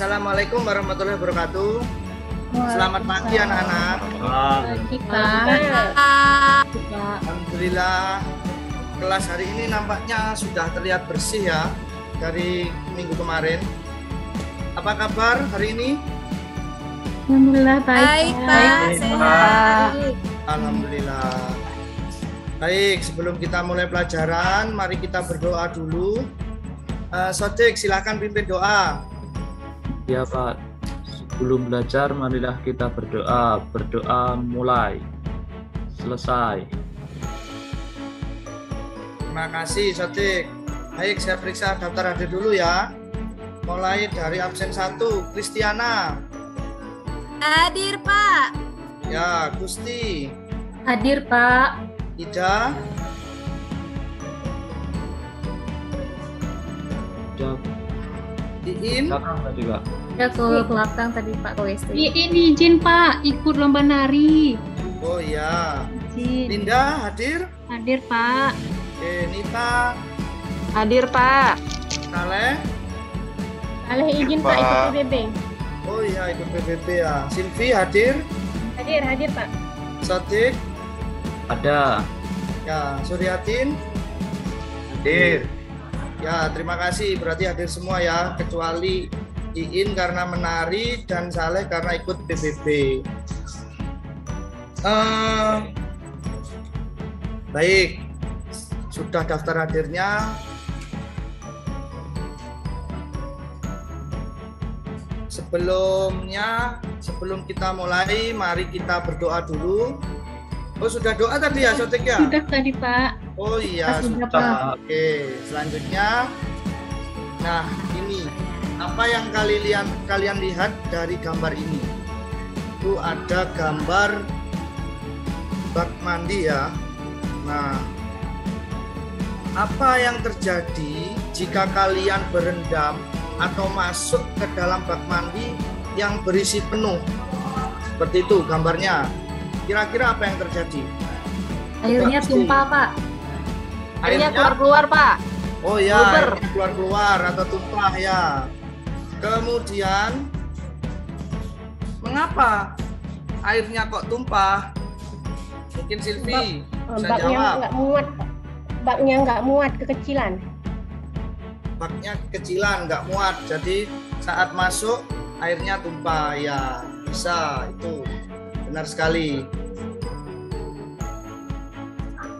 Assalamualaikum warahmatullahi wabarakatuh. Selamat pagi anak-anak. Alhamdulillah kelas hari ini nampaknya sudah terlihat bersih ya dari minggu kemarin. Apa kabar hari ini? Alhamdulillah baik, Pak. Sehat. Alhamdulillah. Baik, sebelum kita mulai pelajaran, mari kita berdoa dulu. Sodik, silakan pimpin doa. Ya Pak, sebelum belajar marilah kita berdoa. Berdoa mulai, selesai. Terima kasih Sodik. Baik, saya periksa daftar hadir dulu ya. Mulai dari absen 1, Kristiana. Hadir, Pak. Ya, Gusti. Hadir, Pak. Ida. Iin. Belakang tadi Pak. Ya ke belakang tadi Pak Koesti. Ini izin Pak, ikut lomba nari. Oh iya. Izin. Linda hadir. Hadir Pak. Oke, Nita. Hadir Pak. Saleh. Aleh izin Pak ikut PBB. Oh iya, ikut PBB ya. Silvi hadir. Hadir Pak. Sodik. Ada. Ya, Suryatin. Hadir. Ya, terima kasih. Berarti hadir semua ya, kecuali Iin karena menari dan Saleh karena ikut PBB. Baik, sudah daftar hadirnya. Sebelum kita mulai, mari kita berdoa dulu. Oh, sudah doa tadi ya, Sotik ya? Sudah tadi Pak. Oh iya, Sudah, sudah. Pak. Oke, selanjutnya. Nah, ini apa yang kalian lihat dari gambar ini? Itu ada gambar bak mandi ya. Nah, apa yang terjadi jika kalian berendam atau masuk ke dalam bak mandi yang berisi penuh? Seperti itu gambarnya. Kira-kira apa yang terjadi? Airnya tumpah, Pak. Airnya keluar Pak. Oh ya, Luber. keluar atau tumpah ya. Kemudian, mengapa airnya kok tumpah? Mungkin Silvi bisa jawab. Baknya nggak muat, kekecilan. Baknya kecilan, nggak muat. Jadi saat masuk airnya tumpah ya. Bisa, itu benar sekali.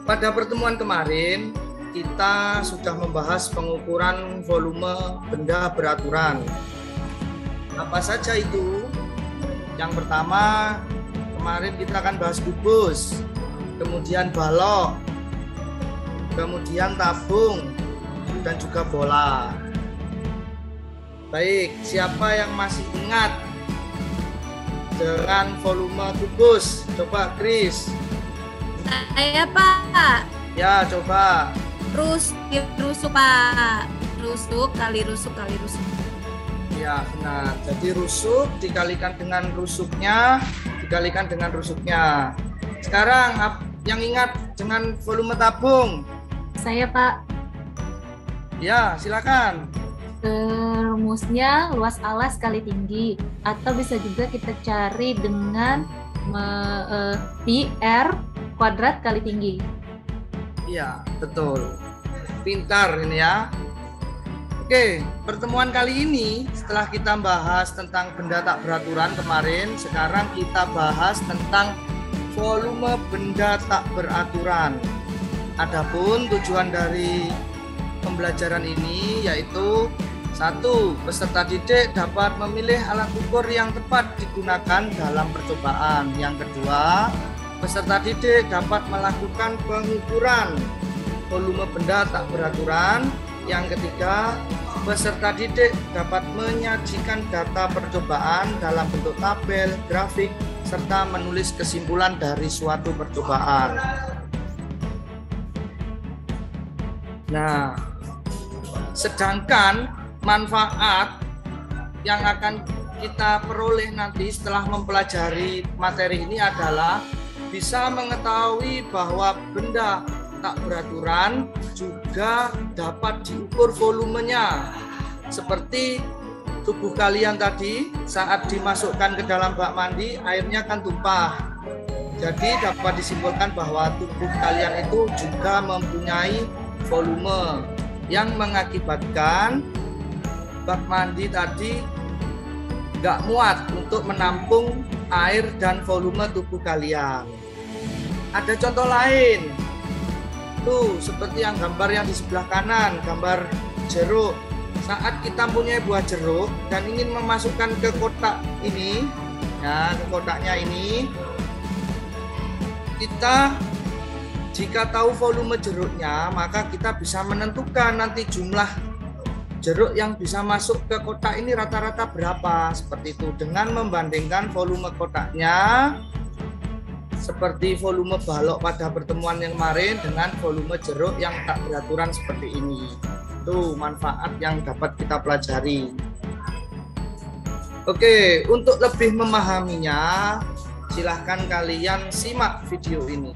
Pada pertemuan kemarin, kita sudah membahas pengukuran volume benda beraturan. Apa saja itu? Yang pertama, kemarin kita akan bahas kubus, kemudian balok, kemudian tabung, dan juga bola. Baik, siapa yang masih ingat dengan volume kubus? Coba Chris. Saya, Pak. Ya, coba. Rusuk, Pak. Rusuk kali rusuk. Ya, benar. Jadi rusuk dikalikan dengan rusuknya, dikalikan dengan rusuknya. Sekarang yang ingat dengan volume tabung? Saya, Pak. Ya, silakan. Rumusnya luas alas kali tinggi, atau bisa juga kita cari dengan pi r kuadrat kali tinggi. Iya, betul. Pintar ini ya. Oke, pertemuan kali ini setelah kita bahas tentang benda tak beraturan kemarin, sekarang kita bahas tentang volume benda tak beraturan. Adapun tujuan dari pembelajaran ini yaitu 1. Peserta didik dapat memilih alat ukur yang tepat digunakan dalam percobaan. Yang kedua, peserta didik dapat melakukan pengukuran volume benda tak beraturan. Yang ketiga, peserta didik dapat menyajikan data percobaan dalam bentuk tabel, grafik, serta menulis kesimpulan dari suatu percobaan. Nah, sedangkan manfaat yang akan kita peroleh nanti setelah mempelajari materi ini adalah bisa mengetahui bahwa benda tak beraturan juga dapat diukur volumenya. Seperti tubuh kalian tadi saat dimasukkan ke dalam bak mandi, airnya akan tumpah. Jadi dapat disimpulkan bahwa tubuh kalian itu juga mempunyai volume yang mengakibatkan bak mandi tadi nggak muat untuk menampung air dan volume tubuh kalian. Ada contoh lain. Tuh, seperti yang gambar yang di sebelah kanan, gambar jeruk. Saat kita punya buah jeruk dan ingin memasukkan ke kotak ini, ya, ke kotaknya ini, kita jika tahu volume jeruknya, maka kita bisa menentukan nanti jumlah jeruk yang bisa masuk ke kotak ini rata-rata berapa, seperti itu, dengan membandingkan volume kotaknya seperti volume balok pada pertemuan yang kemarin dengan volume jeruk yang tak beraturan seperti ini. Itu manfaat yang dapat kita pelajari. Oke, untuk lebih memahaminya, silahkan kalian simak video ini.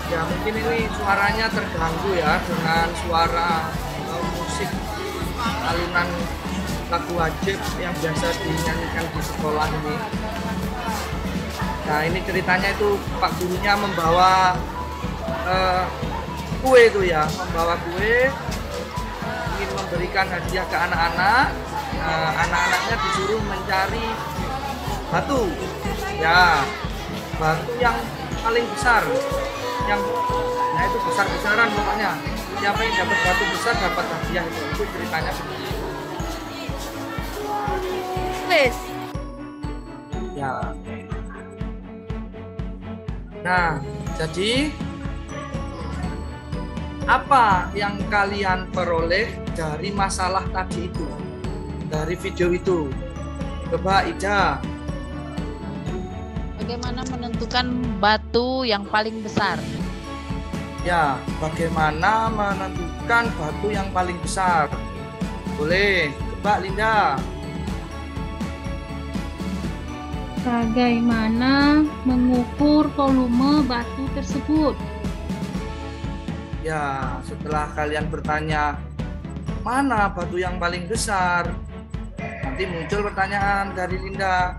Ya, mungkin ini suaranya terganggu ya dengan suara musik alunan lagu wajib yang biasa dinyanyikan di sekolah ini. Nah, ini ceritanya itu Pak gurunya membawa kue itu ya, membawa kue, ingin memberikan hadiah ke anak-anak. Anak-anaknya disuruh mencari batu, ya, batu yang paling besar, yang, nah itu besar-besaran pokoknya. Siapa yang dapat batu besar dapat hadiah itu ceritanya seperti itu. Ya. Nah, jadi apa yang kalian peroleh dari masalah tadi itu, dari video itu? Coba Ija. Bagaimana menentukan batu yang paling besar? Ya, bagaimana menentukan batu yang paling besar? Boleh, coba Linda. Bagaimana mengukur volume batu tersebut? Ya, setelah kalian bertanya mana batu yang paling besar, nanti muncul pertanyaan dari Linda.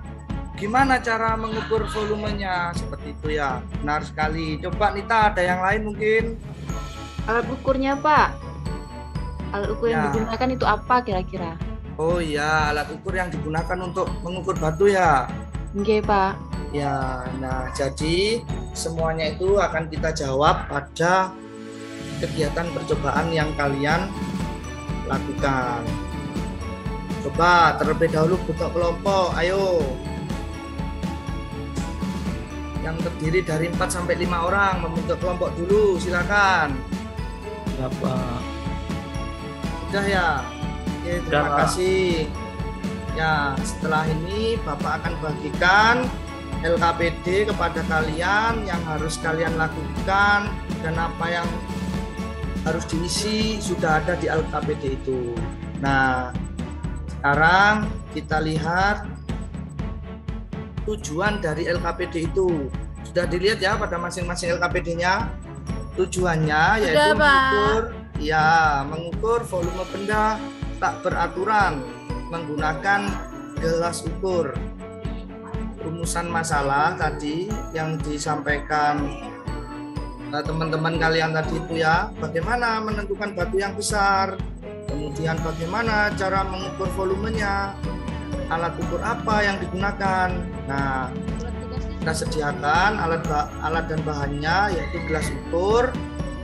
Gimana cara mengukur volumenya? Seperti itu ya, benar sekali. Coba Nita, ada yang lain mungkin? Alat ukurnya, Pak. Alat ukur yang Ya. digunakan itu apa kira-kira? Oh iya, alat ukur yang digunakan untuk mengukur batu ya. Oke, Pak. Ya, nah jadi semuanya itu akan kita jawab pada kegiatan percobaan yang kalian lakukan. Coba terlebih dahulu bentuk kelompok, ayo. Yang terdiri dari 4 sampai 5 orang membentuk kelompok dulu, silakan. Berapa? Sudah ya? Oke, terima Sudah, Pak. kasih. Ya, setelah ini Bapak akan bagikan LKPD kepada kalian yang harus kalian lakukan dan apa yang harus diisi sudah ada di LKPD itu. Nah, sekarang kita lihat tujuan dari LKPD itu. Sudah dilihat ya pada masing-masing LKPD-nya. Tujuannya yaitu mengukur volume benda tak beraturan menggunakan gelas ukur. Rumusan masalah tadi yang disampaikan teman-teman kalian tadi itu ya, bagaimana menentukan batu yang besar, kemudian bagaimana cara mengukur volumenya, alat ukur apa yang digunakan. Nah, kita sediakan alat dan bahannya yaitu gelas ukur,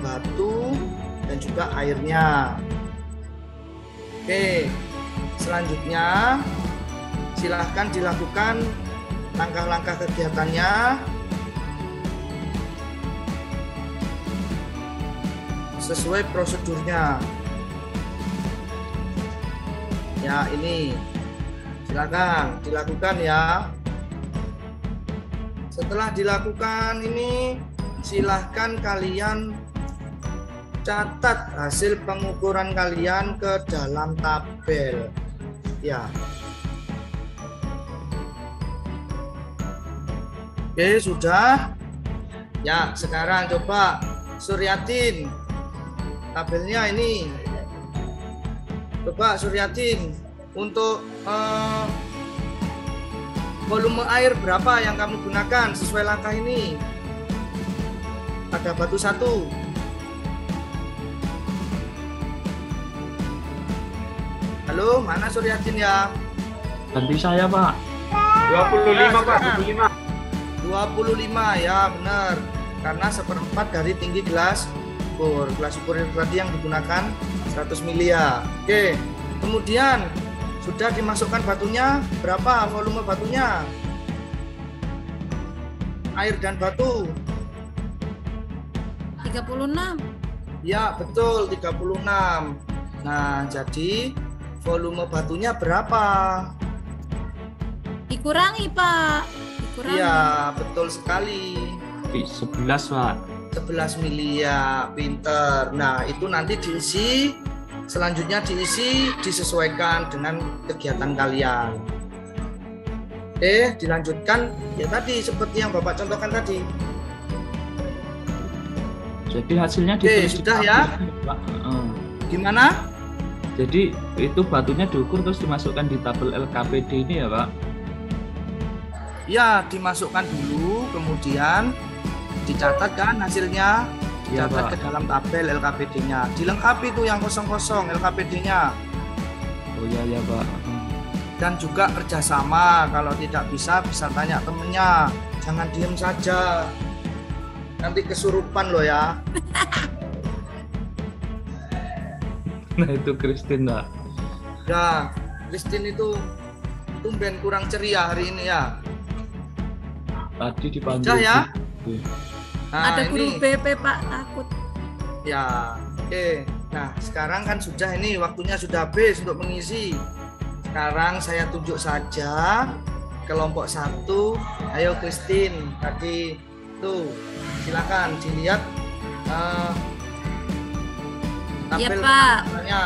batu, dan juga airnya. Oke, selanjutnya silahkan dilakukan langkah-langkah kegiatannya sesuai prosedurnya. Ya, ini silakan dilakukan ya. Setelah dilakukan ini, silahkan kalian catat hasil pengukuran kalian ke dalam tabel. Ya. Oke, sudah. Ya, sekarang coba Suryatin. Tabelnya ini. Coba Suryatin untuk volume air berapa yang kamu gunakan sesuai langkah ini. Ada batu 1. Halo, mana Suryatin ya? Ganti saya, Pak. 25 Pak, 25. 25 ya, benar. Karena 1/4 dari tinggi gelas ukur. Gelas ukur tadi yang digunakan 100 mili ya. Oke. Kemudian sudah dimasukkan batunya, berapa volume batunya? Air dan batu. 36. Ya, betul, 36. Nah, jadi volume batunya berapa? Dikurangi, Pak. Dikurangi. Iya, betul sekali. 11, Pak. 11 mili ya, pinter. Nah, itu nanti diisi, selanjutnya diisi disesuaikan dengan kegiatan kalian. Dilanjutkan ya tadi seperti yang Bapak contohkan tadi. Jadi hasilnya Sudah ya? Pak. Gimana? Jadi itu batunya diukur terus dimasukkan di tabel LKPD ini ya, Pak? Ya, dimasukkan dulu, kemudian dicatat kan hasilnya, Iya, dicatat Pak. ke dalam tabel LKPD-nya. Dilengkapi tuh yang kosong-kosong LKPD-nya. Oh ya Pak. Dan juga kerjasama, kalau tidak bisa tanya temennya, jangan diem saja, nanti kesurupan loh ya. Nah itu Christine, Pak. Ya, Christine itu tumben kurang ceria hari ini ya. Tadi dipanggil. Sudah ya? Nah, Ada guru ini. BP, Pak, takut. Ya, oke. Nah, sekarang kan sudah ini waktunya sudah habis untuk mengisi. Sekarang saya tunjuk saja kelompok 1. Ayo Christine, tadi tuh silakan dilihat Iya, tabel Pak. hasilnya.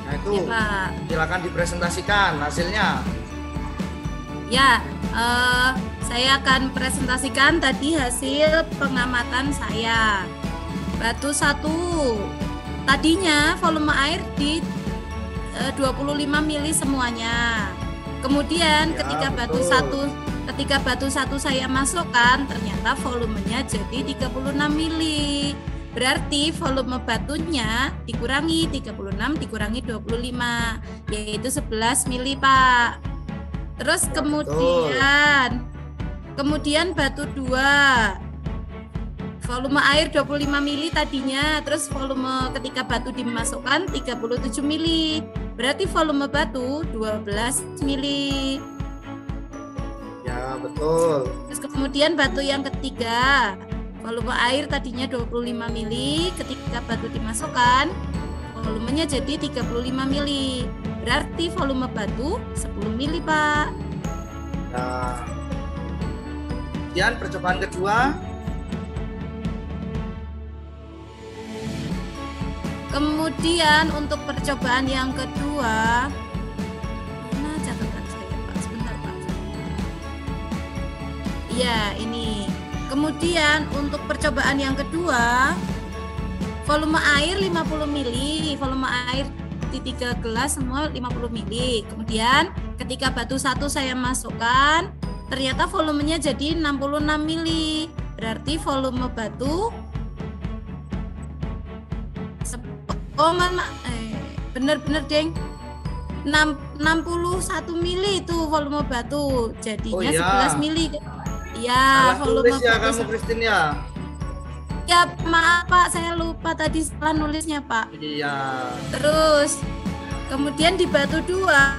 Nah, itu Iya, Pak. silakan dipresentasikan hasilnya. Ya, saya akan presentasikan tadi hasil pengamatan saya. Batu 1. Tadinya volume air di 25 mili semuanya. Kemudian Ya, ketika betul. batu satu saya masukkan, ternyata volumenya jadi 36 mili. Berarti volume batunya dikurangi 36 dikurangi 25, yaitu 11 mili, Pak. Terus Ya, kemudian batu 2. Volume air 25 mili tadinya, terus volume ketika batu dimasukkan 37 mili. Berarti volume batu 12 mili. Ya, betul. Terus kemudian batu yang ketiga, volume air tadinya 25 mili, ketika batu dimasukkan volumenya jadi 35 mili. Berarti volume batu 10 mili, Pak. Nah, kemudian percobaan kedua. Kemudian untuk percobaan yang kedua, mana catatan saya, Pak? Sebentar, Pak. Ya, ini. Kemudian untuk percobaan yang kedua, volume air 50 mili, volume air di 3 gelas semua 50 mili. Kemudian ketika batu 1 saya masukkan, ternyata volumenya jadi 66 mili. Berarti volume batu bener-bener deng 61 mili itu volume batu, jadinya Oh, iya. 11 mili. Ya, Salah volume tulis ya batu kamu Christine ya. ya, maaf Pak, saya lupa tadi salah nulisnya, Pak. Iya. Terus kemudian di batu 2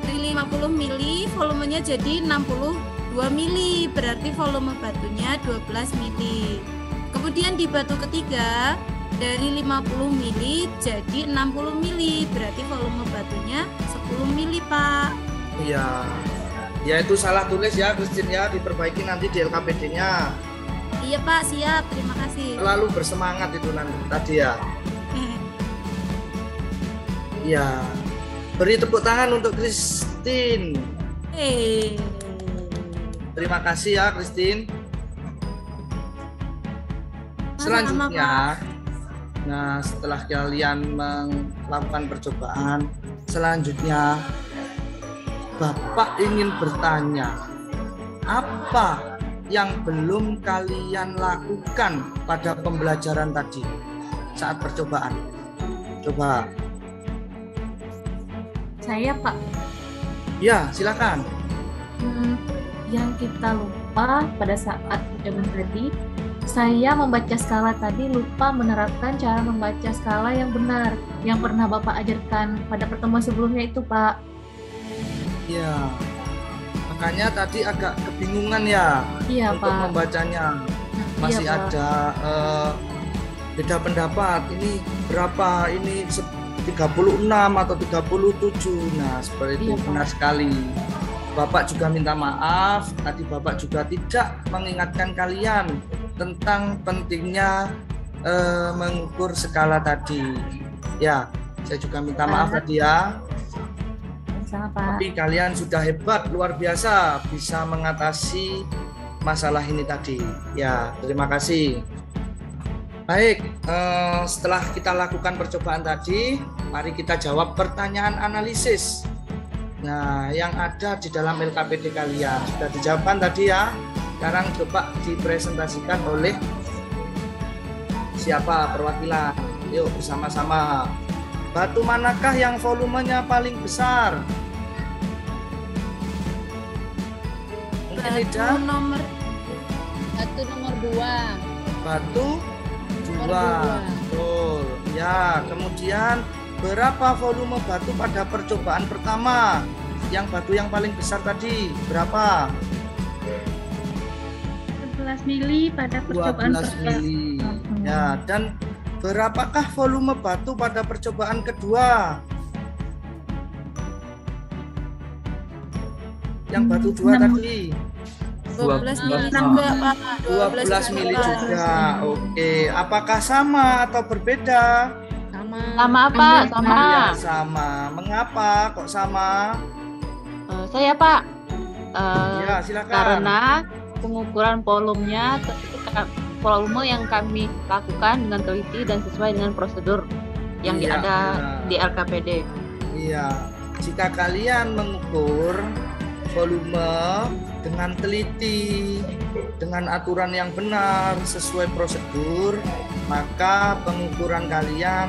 dari 50 mili volumenya jadi 62 mili, berarti volume batunya 12 mili. Kemudian di batu ketiga dari 50 mili jadi 60 mili, berarti volume batunya 10 mili, Pak. Iya. Ya itu salah tulis ya Christine ya, diperbaiki nanti di LKPD-nya. Iya Pak, siap. Terima kasih. Selalu bersemangat itu nanti tadi ya. Ya, beri tepuk tangan untuk Christine. Terima kasih ya Christine. Selanjutnya, nah setelah kalian melakukan percobaan, selanjutnya Bapak ingin bertanya, apa yang belum kalian lakukan pada pembelajaran tadi saat percobaan? Coba. Saya Pak. Ya, silakan. Yang kita lupa pada saat percobaan tadi, saya membaca skala tadi lupa menerapkan cara membaca skala yang benar yang pernah Bapak ajarkan pada pertemuan sebelumnya itu, Pak. Ya, makanya tadi agak kebingungan ya Iya, untuk Pak. membacanya. Masih Iya, Pak. ada beda pendapat. Ini berapa? Ini 36 atau 37. Nah, seperti itu Iya, Pak. benar sekali. Bapak juga minta maaf. Tadi Bapak juga tidak mengingatkan kalian tentang pentingnya mengukur skala tadi. Ya, saya juga minta maaf tadi ya. Sama, Pak. Tapi kalian sudah hebat, luar biasa bisa mengatasi masalah ini tadi. Ya, terima kasih. Baik, setelah kita lakukan percobaan tadi, mari kita jawab pertanyaan analisis. Nah, yang ada di dalam LKPD kalian sudah dijawabkan tadi ya. Sekarang coba dipresentasikan oleh siapa perwakilan? Yuk bersama-sama. Batu manakah yang volumenya paling besar? Batu nomor Batu nomor 2. Batu Nomor 2. Betul. Ya, kemudian berapa volume batu pada percobaan pertama? Yang batu yang paling besar tadi berapa? 11 mili pada percobaan 12 pertama. mili. Ya, dan berapakah volume batu pada percobaan kedua? Yang batu 2 tadi 12 mili juga Pak. 12 mili juga. Oke, apakah sama atau berbeda? Sama Pak, sama. Ya, sama. Mengapa kok sama? Saya Pak, Ya, silakan. karena pengukuran volumenya volume yang kami lakukan dengan teliti dan sesuai dengan prosedur yang Iya, ada benar. di LKPD. Iya, jika kalian mengukur volume dengan teliti, dengan aturan yang benar sesuai prosedur, maka pengukuran kalian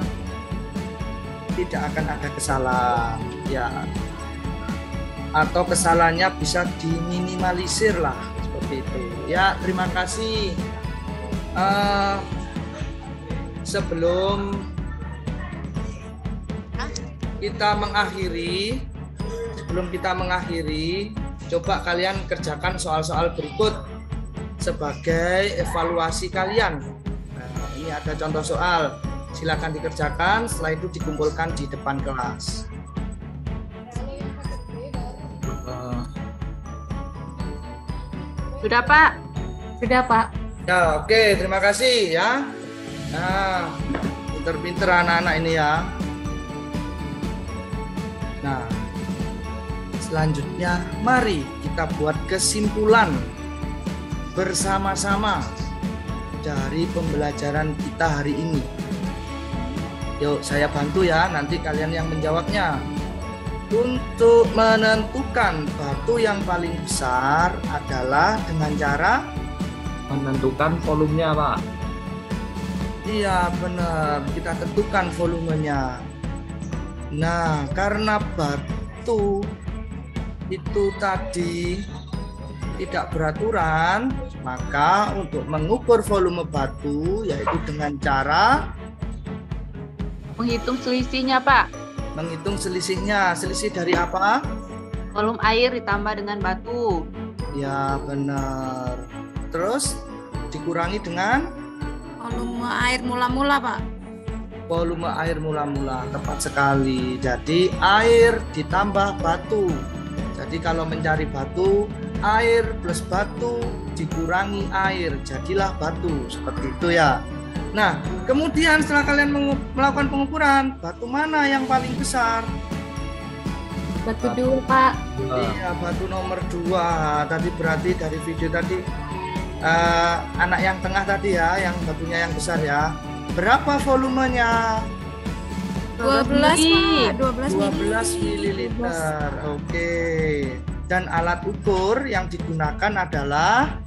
tidak akan ada kesalahan, ya. Atau kesalahannya bisa diminimalisir lah, seperti itu. Ya, terima kasih. Sebelum kita mengakhiri, coba kalian kerjakan soal-soal berikut sebagai evaluasi kalian. Nah, ini ada contoh soal, silakan dikerjakan, setelah itu dikumpulkan di depan kelas. Sudah Pak? Sudah, Pak. Ya, oke, terima kasih ya. Nah, pinter-pinter anak-anak ini ya. Nah, selanjutnya mari kita buat kesimpulan bersama-sama dari pembelajaran kita hari ini. Yuk, saya bantu ya, nanti kalian yang menjawabnya. Untuk menentukan batu yang paling besar adalah dengan cara Menentukan volumenya, Pak. iya benar, kita tentukan volumenya. Nah, karena batu itu tadi tidak beraturan, maka untuk mengukur volume batu yaitu dengan cara Menghitung selisihnya Pak. menghitung selisihnya. Selisih dari apa? Volume air ditambah dengan batu. Ya benar. Terus dikurangi dengan Volume air mula-mula Pak. volume air mula-mula. Tepat sekali. Jadi air ditambah batu. Jadi kalau mencari batu, air plus batu dikurangi air, jadilah batu. Seperti itu ya. Nah, kemudian setelah kalian melakukan pengukuran, batu mana yang paling besar? Batu 2, Pak. Iya, batu nomor 2. Tadi berarti dari video tadi anak yang tengah tadi ya, yang batunya yang besar ya. Berapa volumenya? 12 Pak, 12 mililiter. Oke. Dan alat ukur yang digunakan adalah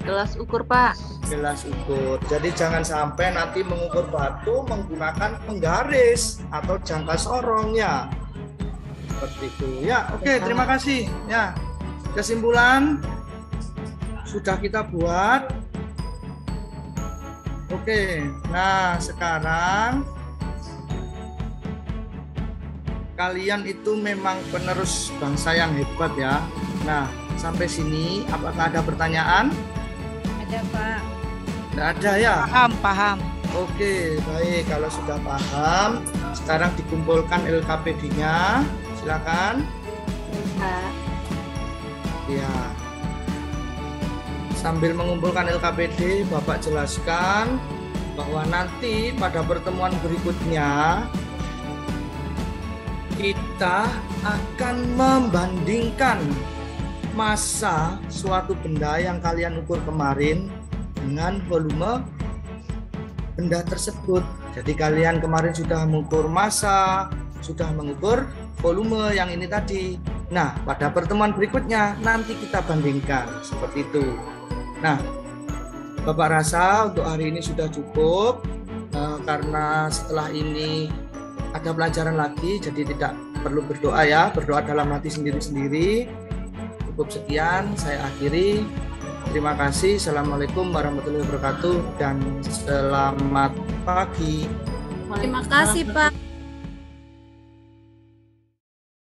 Gelas ukur, Pak. gelas ukur. Jadi jangan sampai nanti mengukur batu menggunakan penggaris atau jangka sorong ya. Seperti itu. Ya, oke, terima kasih. Ya. Kesimpulan sudah kita buat. Oke. Nah, sekarang kalian itu memang penerus bangsa yang hebat ya. Nah, sampai sini apakah ada pertanyaan? Ada Pak. Tidak ada ya? Paham. Oke, baik. Kalau sudah paham, sekarang dikumpulkan LKPD-nya. Silakan. Pak. Ya. Sambil mengumpulkan LKPD, Bapak jelaskan bahwa nanti pada pertemuan berikutnya kita akan membandingkan massa suatu benda yang kalian ukur kemarin dengan volume benda tersebut. Jadi kalian kemarin sudah mengukur massa, sudah mengukur volume yang ini tadi. Nah, pada pertemuan berikutnya nanti kita bandingkan seperti itu. Nah, Bapak rasa untuk hari ini sudah cukup karena setelah ini ada pelajaran lagi, jadi tidak perlu berdoa ya, berdoa dalam hati sendiri-sendiri. Cukup sekian, saya akhiri. Terima kasih. Assalamualaikum warahmatullahi wabarakatuh dan selamat pagi. Terima kasih Pak.